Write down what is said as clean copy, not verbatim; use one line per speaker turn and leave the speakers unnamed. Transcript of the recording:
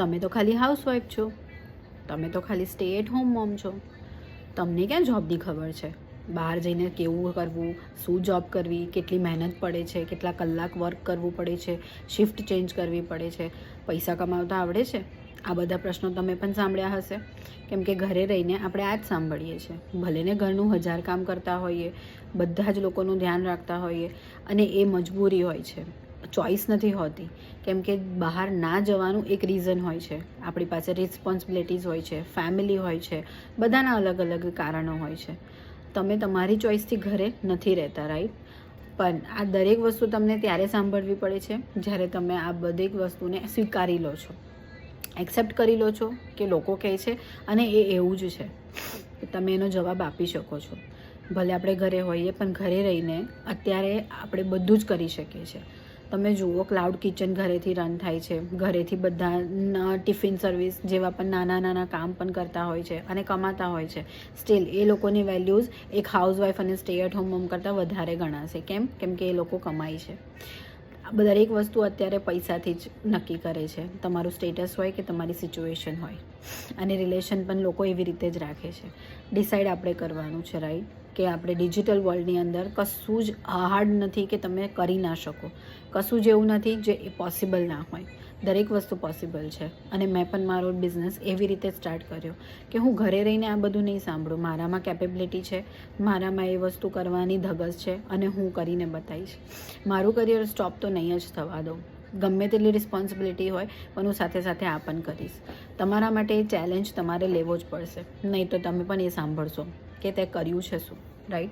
તમે તો ખાલી હાઉસવાઈફ છો, તમે તો ખાલી સ્ટે એટ હોમ મોમ છો. તમને ક્યાં જોબની ખબર છે? બહાર જઈને કેવું કરવું, શું જોબ કરવી, કેટલી મહેનત પડે છે, કેટલા કલાક વર્ક કરવું પડે છે, શિફ્ટ ચેન્જ કરવી પડે છે, પૈસા કમાવતા આવડે છે? આ બધા પ્રશ્નો તમે પણ સાંભળ્યા હશે, કેમ કે ઘરે રહીને આપણે આ જ સાંભળીએ છીએ. ભલે ને ઘરનું 1000 કામ કરતા હોઈએ, બધા જ લોકોનું ધ્યાન રાખતા હોઈએ, અને એ મજબૂરી હોય છે, ચોઈસ નથી હોતી. કેમ કે બહાર ના જવાનું એક રીઝન હોય છે, આપણી પાસે રિસ્પોન્સિબિલિટીઝ હોય છે, ફેમિલી હોય છે, બધાના અલગ અલગ કારણો હોય છે. તમે તમારી ચોઈસથી ઘરે નથી રહેતા, રાઈટ? પણ આ દરેક વસ્તુ તમને ત્યારે સાંભળવી પડે છે જ્યારે તમે આ દરેક વસ્તુને સ્વીકારી લો છો, એક્સેપ્ટ કરી લો છો કે લોકો કહે છે અને એ એવું જ છે. તમે એનો જવાબ આપી શકો છો. ભલે આપણે ઘરે હોઈએ, પણ ઘરે રહીને અત્યારે આપણે બધું જ કરી શકીએ છીએ. તમે જુઓ, ક્લાઉડ કિચન ઘરેથી રન થાય છે, ઘરેથી બધા ટિફિન સર્વિસ જેવા પણ નાના નાના કામ પણ કરતા હોય છે અને કમાતા હોય છે. સ્ટીલ એ લોકોની વેલ્યુઝ એક હાઉસવાઈફ અને સ્ટે એટ હોમ મોમ કરતાં વધારે ગણાશે. કેમ? કેમ કે એ લોકો કમાય છે. દરેક વસ્તુ અત્યારે પૈસાથી જ નક્કી કરે છે, તમારું સ્ટેટસ હોય કે તમારી સિચ્યુએશન હોય. અને રિલેશન પણ લોકો એવી રીતે જ રાખે છે. ડિસાઈડ આપણે કરવાનું છે, રાઈટ? કે આપણે ડિજિટલ વર્લ્ડની અંદર કશું જ હાર્ડ નથી કે તમે કરી ના શકો, કશું જ એવું નથી જે પોસિબલ ના હોય. દરેક વસ્તુ પોસિબલ છે. અને મેં પણ મારો બિઝનેસ એવી રીતે સ્ટાર્ટ કર્યો કે હું ઘરે રહીને આ બધું નહીં સાંભળું. મારામાં કેપેબિલિટી છે, મારામાં એ વસ્તુ કરવાની ધગસ છે અને હું કરીને બતાવીશ. મારું કરિયર સ્ટોપ તો નહીં જ થવા દઉં. ગમે તેટલી રિસ્પોન્સિબિલિટી હોય, પણ હું સાથે સાથે આ પણ કરીશ. તમારા માટે એ ચેલેન્જ તમારે લેવો જ પડશે, નહીં તો તમે પણ એ સાંભળશો કે તે કર્યું છે શું, રાઈટ?